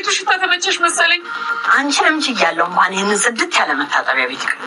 የቤቱ ሽታ ተመቸሽ መሰለኝ። አንቺ ለምች እያለሁ እንኳን ይህንን ጽድት ያለ መታጠቢያ ቤት ይቅር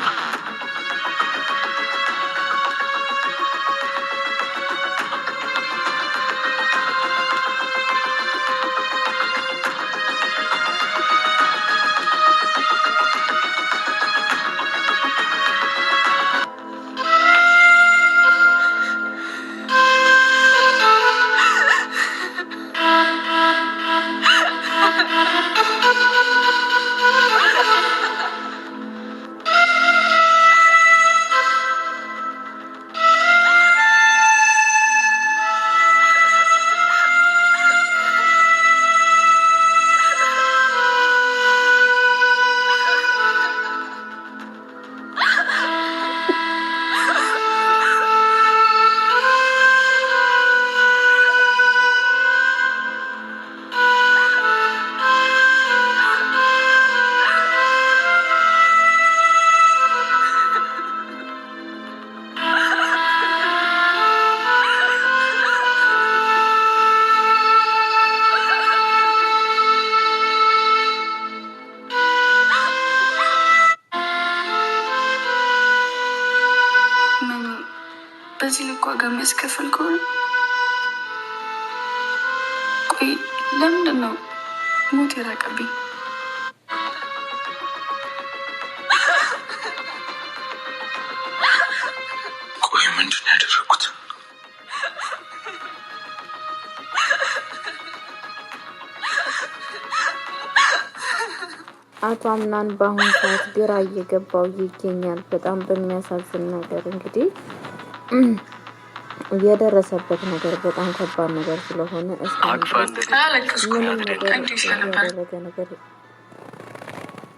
በዚህ ልክ ዋጋ የሚያስከፍል ከሆነ ቆይ ለምንድን ነው ሞት የራቀብኝ? ቆይ ምንድን ነው ያደረኩት? አቶ አምናን በአሁኑ ሰዓት ግራ እየገባው ይገኛል። በጣም በሚያሳዝን ነገር እንግዲህ የደረሰበት ነገር በጣም ከባድ ነገር ስለሆነ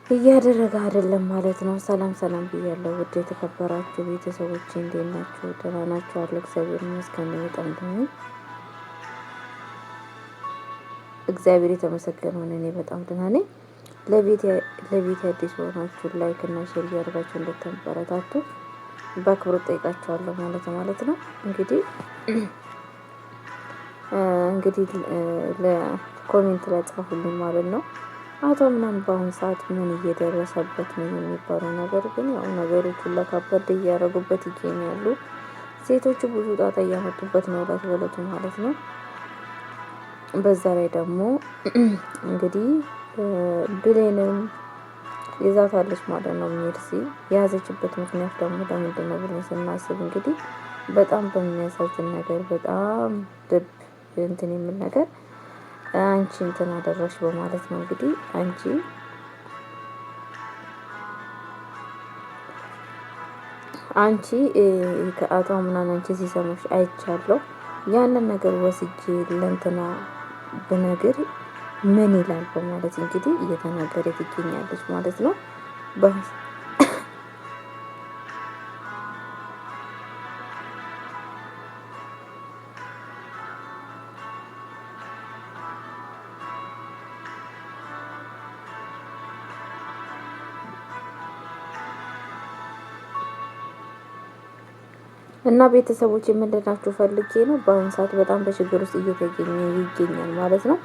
እያደረገ አይደለም ማለት ነው። ሰላም ሰላም ብያለሁ ውድ የተከበራችሁ ቤተሰቦች እንዴት ናችሁ? ደህና ናችሁ? አለ እግዚአብሔር ይመስገን በጣም ደህና እግዚአብሔር የተመሰገነ ሆነ። እኔ በጣም ደህና ነኝ። ለቤት አዲስ ሆናችሁ ላይክ እና ሼር እያደረጋችሁ እንድታበረታቱ በአክብሮት ጠይቃችኋለሁ ማለት ነው። እንግዲህ ለኮሜንት ላይ ጻፉልኝ ማለት ነው። አቶ ምናምን በአሁኑ ሰዓት ምን እየደረሰበት ነው የሚባለው ነገር ግን ያው ነገሮቹን ለካበድ እያደረጉበት ይገኛሉ። ሴቶቹ ብዙ ጣጣ እያመጡበት ነው በለቱ ማለት ነው። በዛ ላይ ደግሞ እንግዲህ ብሌንን ይዛታለች ማለት ነው። ሜርሲ የያዘችበት ምክንያት ደግሞ ለምንድን ነው ብለን ስናስብ እንግዲህ በጣም በሚያሳዝን ነገር በጣም ልብ እንትን የምን ነገር አንቺ እንትን አደረሽ በማለት ነው። እንግዲህ አንቺ ከአቶ ምናምን አንቺ ሲሰማሽ አይቻለሁ ያንን ነገር ወስጄ ለእንትና ብነግር ምን ይላል በማለት እንግዲህ እየተናገረ ትገኛለች ማለት ነው። እና ቤተሰቦች የምንላችሁ ፈልጌ ነው። በአሁኑ ሰዓት በጣም በችግር ውስጥ እየተገኘ ይገኛል ማለት ነው።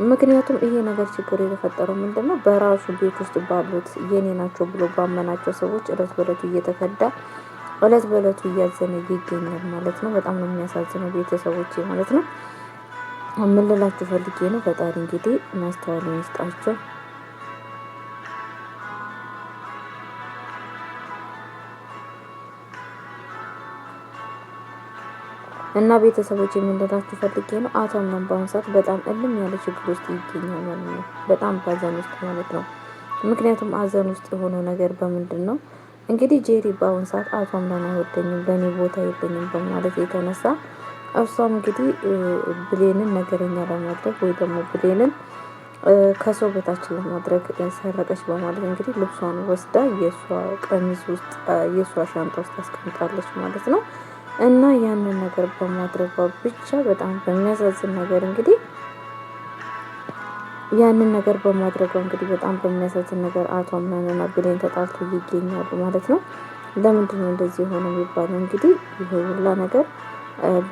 ምክንያቱም ይሄ ነገር ችግር የተፈጠረው ምንድነው በራሱ ቤት ውስጥ ባሉት የኔ ናቸው ብሎ ባመናቸው ሰዎች እለት በእለቱ እየተከዳ እለት በእለቱ እያዘነ ይገኛል ማለት ነው። በጣም ነው የሚያሳዝነው ቤተሰቦች ማለት ነው። ምን ልላችሁ ፈልጌ ነው። ፈጣሪ እንግዲህ ማስተዋልን ይስጣቸው። እና ቤተሰቦች የምንላችሁ ፈልጌ ነው። አቶ ምናምን በአሁኑ ሰዓት በጣም እልም ያለ ችግር ውስጥ ይገኛል ማለት ነው። በጣም ባዘን ውስጥ ማለት ነው። ምክንያቱም አዘን ውስጥ የሆነው ነገር በምንድን ነው እንግዲህ ጄሪ በአሁኑ ሰዓት አቶ ምናምን አይወደኝም፣ ለእኔ ቦታ የለኝም በማለት የተነሳ እሷም እንግዲህ ብሌንን ነገረኛ ለማድረግ ወይ ደግሞ ብሌንን ከሰው በታች ለማድረግ ሰረቀች በማለት እንግዲህ ልብሷን ወስዳ የእሷ ቀሚስ ውስጥ የእሷ ሻንጣ ውስጥ አስቀምጣለች ማለት ነው። እና ያንን ነገር በማድረጓ ብቻ በጣም በሚያሳዝን ነገር እንግዲህ ያንን ነገር በማድረጓ እንግዲህ በጣም በሚያሳዝን ነገር አቶ ምናምንና ብሌን ተጣልቶ ይገኛሉ ማለት ነው። ለምንድን ነው እንደዚህ የሆነ የሚባለው? እንግዲህ ይሄ ሁላ ነገር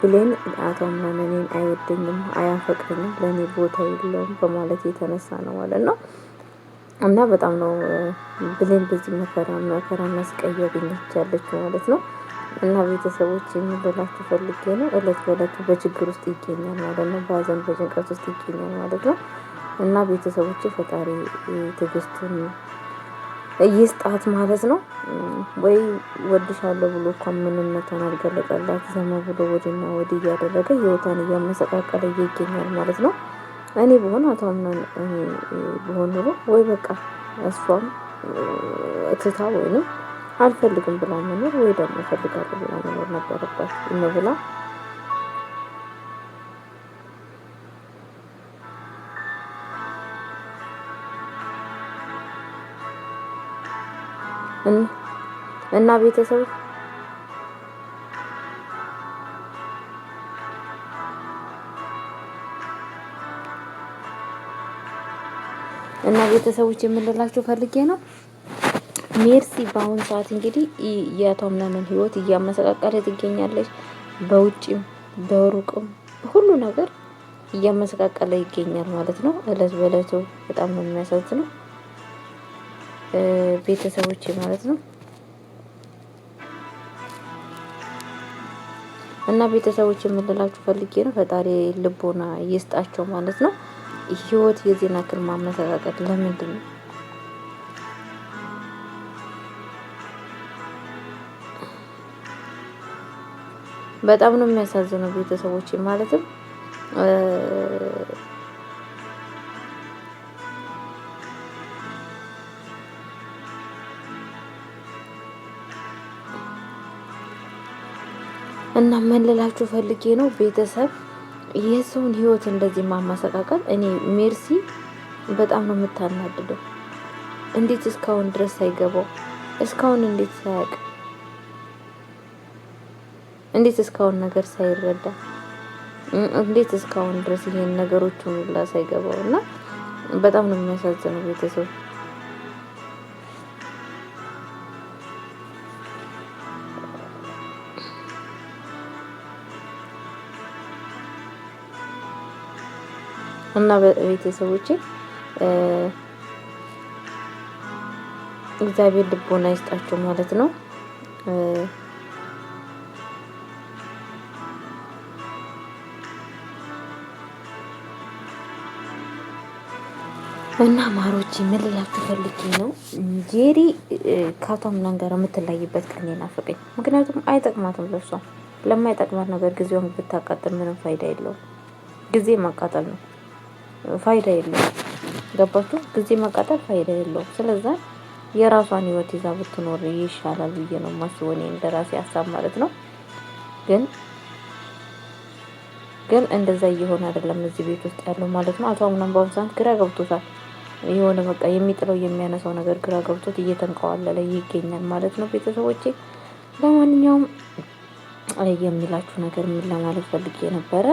ብሌን አቶ አምናን እኔን አይወደኝም፣ አያፈቅረኝም፣ ለእኔ ቦታ የለውም በማለት የተነሳ ነው ማለት ነው። እና በጣም ነው ብሌን በዚህ መከራ መስቀየብኝች ያለችው ማለት ነው። እና ቤተሰቦች የምንላችሁ ፈልጌ ነው። እለት በእለት በችግር ውስጥ ይገኛል ማለት ነው። በሀዘን በጭንቀት ውስጥ ይገኛል ማለት ነው። እና ቤተሰቦች ፈጣሪ ትዕግስቱን ይስጣት ማለት ነው። ወይ ወድሻለሁ ብሎ እኮ ምንነቷን አልገለጸላት፣ ዘመ ብሎ ወዲና ወዲህ እያደረገ ህይወቷን እያመሰቃቀለ ይገኛል ማለት ነው። እኔ ብሆን አቶ አምናን ብሆን ኑሮ ወይ በቃ እሷም እትታ ወይንም አልፈልግም ብላ መኖር ወይ ደግሞ እፈልጋለሁ ብላ መኖር ነበረባት ብላ እና ቤተሰብ ቤተሰቦች የምንላችሁ ፈልጌ ነው። ሜርሲ በአሁኑ ሰዓት እንግዲህ የአቶ አምናንን ህይወት እያመሰቃቀለ ትገኛለች። በውጭም በሩቅም ሁሉ ነገር እያመሰቃቀለ ይገኛል ማለት ነው። እለት በእለቱ በጣም ነው የሚያሳዝነው ቤተሰቦች ማለት ነው። እና ቤተሰቦች የምንላችሁ ፈልጌ ነው። ፈጣሪ ልቦና ይስጣቸው ማለት ነው። ህይወት የዜና ክር ማመሰቃቀል ለምንድን ነው? በጣም ነው የሚያሳዝነው ቤተሰቦች ማለትም እና ምን ልላችሁ ፈልጌ ነው ቤተሰብ የሰውን ህይወት እንደዚህ ማመሰቃቀል። እኔ ሜርሲ በጣም ነው የምታናድደው። እንዴት እስካሁን ድረስ ሳይገባው እስካሁን እንዴት ሳያውቅ እንዴት እስካሁን ነገር ሳይረዳ እንዴት እስካሁን ድረስ ይሄን ነገሮችን ሁላ ሳይገባው እና በጣም ነው የሚያሳዝነው ቤተሰብ። እና ቤተሰቦቼ እግዚአብሔር ልቦና ይስጣቸው ማለት ነው። እና ማሮቼ ምን ልላችሁ ፈልጌ ነው ጄሪ ከአቶ አምናን ጋር የምትለይበት ቀን ናፈቀኝ። ምክንያቱም አይጠቅማትም፣ ለሷ ለማይጠቅማት ነገር ጊዜውን ብታቃጥል ምንም ፋይዳ የለውም። ጊዜ ማቃጠል ነው፣ ፋይዳ የለውም። ገባችሁ? ጊዜ ማቃጠል ፋይዳ የለውም። ስለዚህ የራሷን ህይወት ይዛ ብትኖር ይሻላል ብዬ ነው የማስበው እኔ እንደራሴ ሀሳብ ማለት ነው። ግን እንደዛ እየሆነ አይደለም እዚህ ቤት ውስጥ ያለው ማለት ነው። አቶ አምናን በአሁኑ ሰዓት ግራ ገብቶታል። የሆነ በቃ የሚጥለው የሚያነሳው ነገር ግራ ገብቶት እየተንቀዋለለ ይገኛል ማለት ነው። ቤተሰቦቼ ለማንኛውም የሚላችሁ ነገር ምን ለማለት ፈልጌ ነበረ፣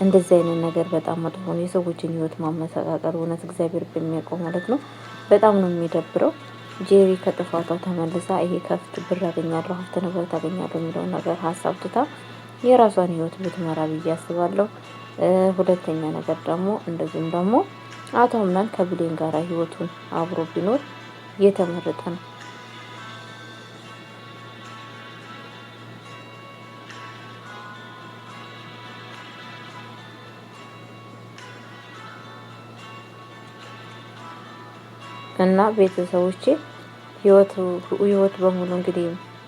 እንደዚህ አይነት ነገር በጣም መጥፎ ነው። የሰዎችን ህይወት ማመሰቃቀል እውነት እግዚአብሔር በሚያውቀው ማለት ነው። በጣም ነው የሚደብረው። ጄሪ ከጥፋቷ ተመልሳ ይሄ ከፍት ብር አገኛለሁ ሀብት ንብረት አገኛለሁ የሚለውን ነገር ሀሳብ ትታ የራሷን ህይወት ብትመራ ብዬ አስባለሁ። ሁለተኛ ነገር ደግሞ እንደዚህም ደግሞ አቶ አምናን ከብሌን ጋር ህይወቱን አብሮ ቢኖር የተመረጠ ነው። እና ቤተሰቦቼ ህይወት በሙሉ እንግዲህ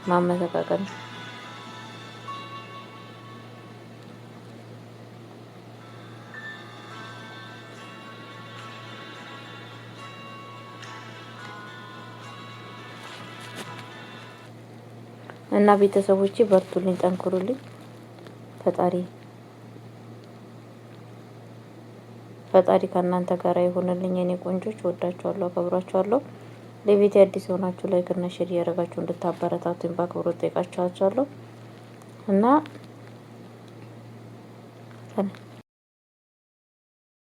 ማመሰቃቀል ነው። እና ቤተሰቦቼ በርቱልኝ፣ ጠንክሩልኝ። ፈጣሪ ከእናንተ ጋር ይሁንልኝ። የኔ ቆንጆች ወዳችኋለሁ፣ አከብራችኋለሁ። ለቤት አዲስ ሆናችሁ ላይክ እና ሼር ያደረጋችሁ እንድታበረታቱኝ በአክብሮት ጠይቃችኋለሁ እና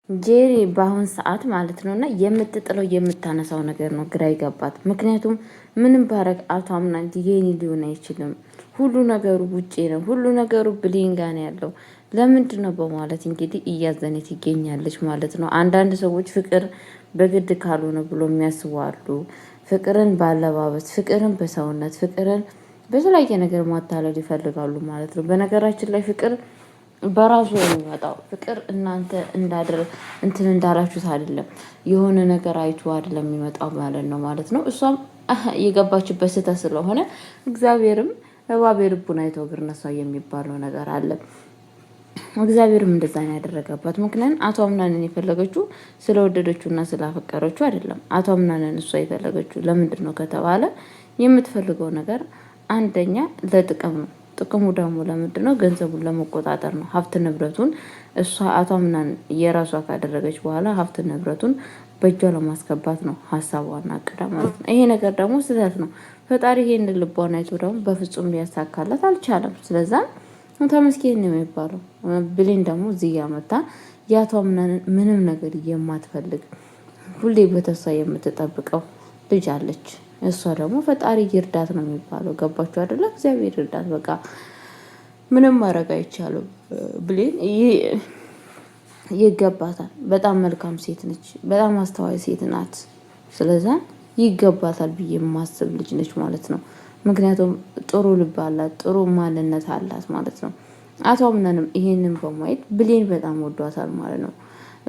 ጄሪ በአሁን ሰዓት ማለት ነው እና የምትጥለው የምታነሳው ነገር ነው ግራ ይገባት። ምክንያቱም ምንም ባረግ አቶ አምናን የኔ ሊሆን አይችልም፣ ሁሉ ነገሩ ውጪ ነው፣ ሁሉ ነገሩ ብሌን ጋር ነው ያለው ለምንድን ነው በማለት እንግዲህ እያዘነች ይገኛለች ማለት ነው። አንዳንድ ሰዎች ፍቅር በግድ ካልሆነ ብሎ የሚያስቡ አሉ። ፍቅርን ባለባበስ፣ ፍቅርን በሰውነት፣ ፍቅርን በተለያየ ነገር ማታለል ይፈልጋሉ ማለት ነው። በነገራችን ላይ ፍቅር በራሱ የሚመጣው ፍቅር እናንተ እንትን እንዳላችሁት አይደለም፣ የሆነ ነገር አይቶ አይደለም የሚመጣው ማለት ነው። እሷም የገባችበት ስህተት ስለሆነ እግዚአብሔርም እባብ የልቡን አይቶ እግር ነሳው የሚባለው ነገር አለ። እግዚአብሔርም እንደዛ ነው ያደረገባት። ምክንያቱም አቶ አምናንን የፈለገችው ስለወደደችውና ስላፈቀረችው አይደለም። አቶ አምናንን እሷ የፈለገችው ለምንድን ነው ከተባለ የምትፈልገው ነገር አንደኛ ለጥቅም ነው። ጥቅሙ ደግሞ ለምንድን ነው? ገንዘቡን ለመቆጣጠር ነው። ሀብት ንብረቱን እሷ አቶ አምናን የራሷ ካደረገች በኋላ ሀብት ንብረቱን በእጇ ለማስገባት ነው ሀሳቧና አቅዳ ማለት ነው። ይሄ ነገር ደግሞ ስህተት ነው። ፈጣሪ ይሄን ልቧን አይቶ ደግሞ በፍጹም ሊያሳካላት አልቻለም። ስለዛ ተመስገን ነው የሚባለው። ብሌን ደግሞ እዚህ ያመጣ የአቶ አምናንን ምንም ነገር የማትፈልግ ሁሌ በተስፋ የምትጠብቀው ልጅ አለች። እሷ ደግሞ ፈጣሪ ይርዳት ነው የሚባለው። ገባችሁ አይደለ? እግዚአብሔር ይርዳት። በቃ ምንም ማድረግ አይቻልም። ብሌን ይገባታል። በጣም መልካም ሴት ነች። በጣም አስተዋይ ሴት ናት። ስለዛ ይገባታል ብዬ የማስብ ልጅ ነች ማለት ነው። ምክንያቱም ጥሩ ልብ አላት፣ ጥሩ ማንነት አላት ማለት ነው። አቶ አምናንም ይሄንን በማየት ብሌን በጣም ወዷታል ማለት ነው።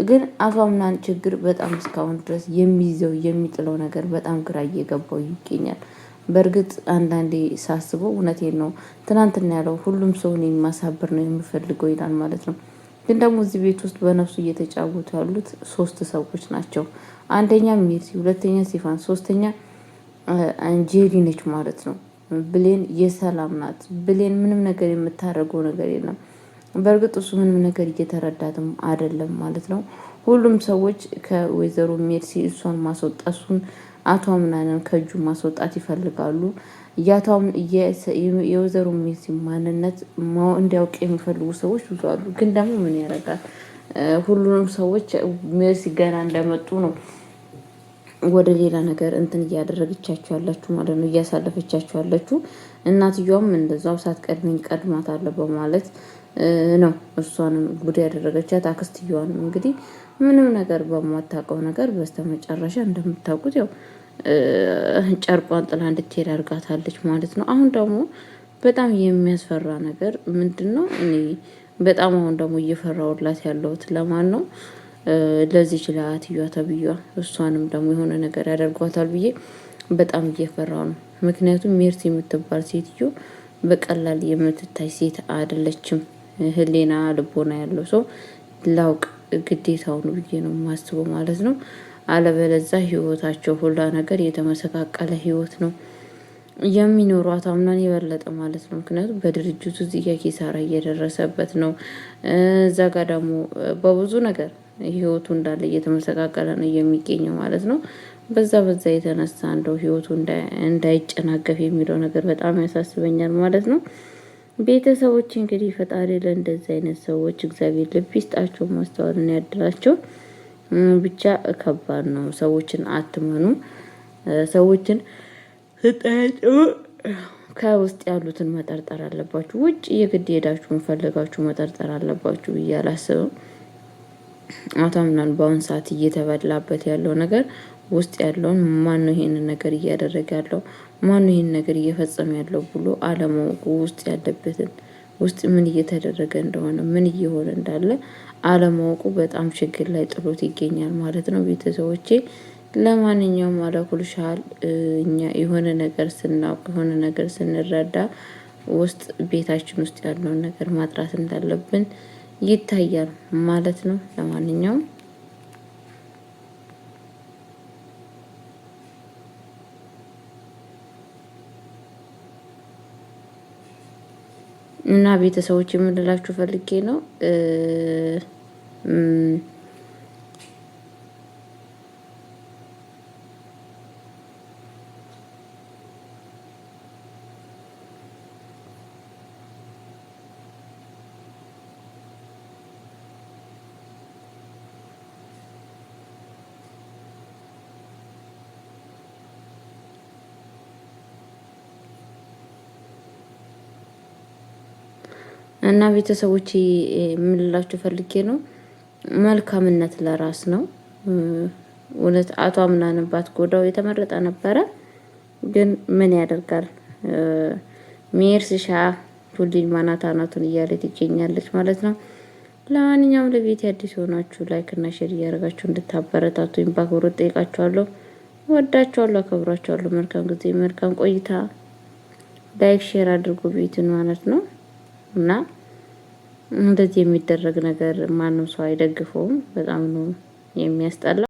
ግን አቶ አምናን ችግር በጣም እስካሁን ድረስ የሚይዘው የሚጥለው ነገር በጣም ግራ እየገባው ይገኛል። በእርግጥ አንዳንዴ ሳስበው እውነቴን ነው። ትናንትና ያለው ሁሉም ሰው እኔን ማሳበር ነው የምፈልገው ይላል ማለት ነው። ግን ደግሞ እዚህ ቤት ውስጥ በነፍሱ እየተጫወቱ ያሉት 3 ሰዎች ናቸው። አንደኛ ሜርሲ፣ ሁለተኛ ሲፋን፣ ሶስተኛ አንጄሊ ነች ማለት ነው። ብሌን የሰላም ናት። ብሌን ምንም ነገር የምታደርገው ነገር የለም። በእርግጥ እሱ ምንም ነገር እየተረዳትም አይደለም ማለት ነው። ሁሉም ሰዎች ከወይዘሮ ሜርሲ እሷን ማስወጣቱን አቶ አምናንን ከእጁ ማስወጣት ይፈልጋሉ። የወይዘሮ ሜርሲ ማንነት እንዲያውቅ የሚፈልጉ ሰዎች ብዙ አሉ። ግን ደግሞ ምን ያደርጋል፣ ሁሉንም ሰዎች ሜርሲ ገና እንደመጡ ነው ወደ ሌላ ነገር እንትን እያደረገቻችሁ ያላችሁ ማለት ነው፣ እያሳለፈቻችሁ ያላችሁ። እናትየውም እንደዛው ሳትቀድመኝ ቀድማት አለ በማለት ነው እሷንም ጉድ ያደረገቻት። አክስትየዋንም እንግዲህ ምንም ነገር በማታውቀው ነገር በስተመጨረሻ እንደምታውቁት ያው ጨርቋን ጥላ እንድትሄድ አድርጋታለች ማለት ነው። አሁን ደግሞ በጣም የሚያስፈራ ነገር ምንድን ነው? እኔ በጣም አሁን ደግሞ እየፈራሁላት ያለሁት ለማን ነው? ለዚች ለአትየዋ ተብዬዋ። እሷንም ደግሞ የሆነ ነገር ያደርጓታል ብዬ በጣም እየፈራሁ ነው። ምክንያቱም ሜርሲ የምትባል ሴትዮ በቀላል የምትታይ ሴት አይደለችም። ህሊና ልቦና ያለው ሰው ላውቅ ግዴታው ነው ብዬ ነው የማስበው ማለት ነው። አለበለዛ ህይወታቸው ሁላ ነገር የተመሰቃቀለ ህይወት ነው የሚኖሯት። አምናን የበለጠ ማለት ነው። ምክንያቱም በድርጅቱ እዚህ ጋር ኪሳራ እየደረሰበት ነው። እዛ ጋር ደግሞ በብዙ ነገር ህይወቱ እንዳለ እየተመሰቃቀለ ነው የሚገኘው ማለት ነው። በዛ የተነሳ እንደው ህይወቱ እንዳይጨናገፍ የሚለው ነገር በጣም ያሳስበኛል ማለት ነው። ቤተሰቦች እንግዲህ ፈጣሪ ለእንደዚህ አይነት ሰዎች እግዚአብሔር ልብ ይስጣቸው፣ ማስተዋልን ያድላቸው። ብቻ ከባድ ነው። ሰዎችን አትመኑ። ሰዎችን ስጠጡ ከውስጥ ያሉትን መጠርጠር አለባችሁ። ውጭ የግድ ሄዳችሁን ፈልጋችሁ መጠርጠር አለባችሁ ብዬ አላስብም። አቶ አምናን በአሁን ሰዓት እየተበላበት ያለው ነገር ውስጥ ያለውን ማነው ይሄንን ነገር እያደረገ ያለው ማነው ይሄን ነገር እየፈጸመ ያለው ብሎ አለማወቁ ውስጥ ያለበትን ውስጥ ምን እየተደረገ እንደሆነ ምን እየሆነ እንዳለ አለማወቁ በጣም ችግር ላይ ጥሎት ይገኛል ማለት ነው። ቤተሰቦቼ ለማንኛውም አለኩልሻል እኛ የሆነ ነገር ስናውቅ የሆነ ነገር ስንረዳ ውስጥ ቤታችን ውስጥ ያለውን ነገር ማጥራት እንዳለብን ይታያል ማለት ነው። ለማንኛውም እና ቤተሰቦች የምንላችሁ ፈልጌ ነው። እና ቤተሰቦች የምንላችሁ ፈልጌ ነው መልካምነት ለራስ ነው። እውነት አቶ አምናንባት ጎዳው የተመረጠ ነበረ፣ ግን ምን ያደርጋል ሜርስሻ ሁሉን ማናታናቱን እያለ ትገኛለች ማለት ነው። ለማንኛውም ለቤት አዲስ ሆናችሁ ላይክ እና ሼር እያደረጋችሁ እንድታበረታቱኝ በአክብሮት ጠይቃችኋለሁ። ወዳችኋለሁ፣ አከብራችኋለሁ። መልካም ጊዜ፣ መልካም ቆይታ። ላይክ ሼር አድርጉ ቤቱን ማለት ነው። እና እንደዚህ የሚደረግ ነገር ማንም ሰው አይደግፈውም። በጣም ነው የሚያስጠላ።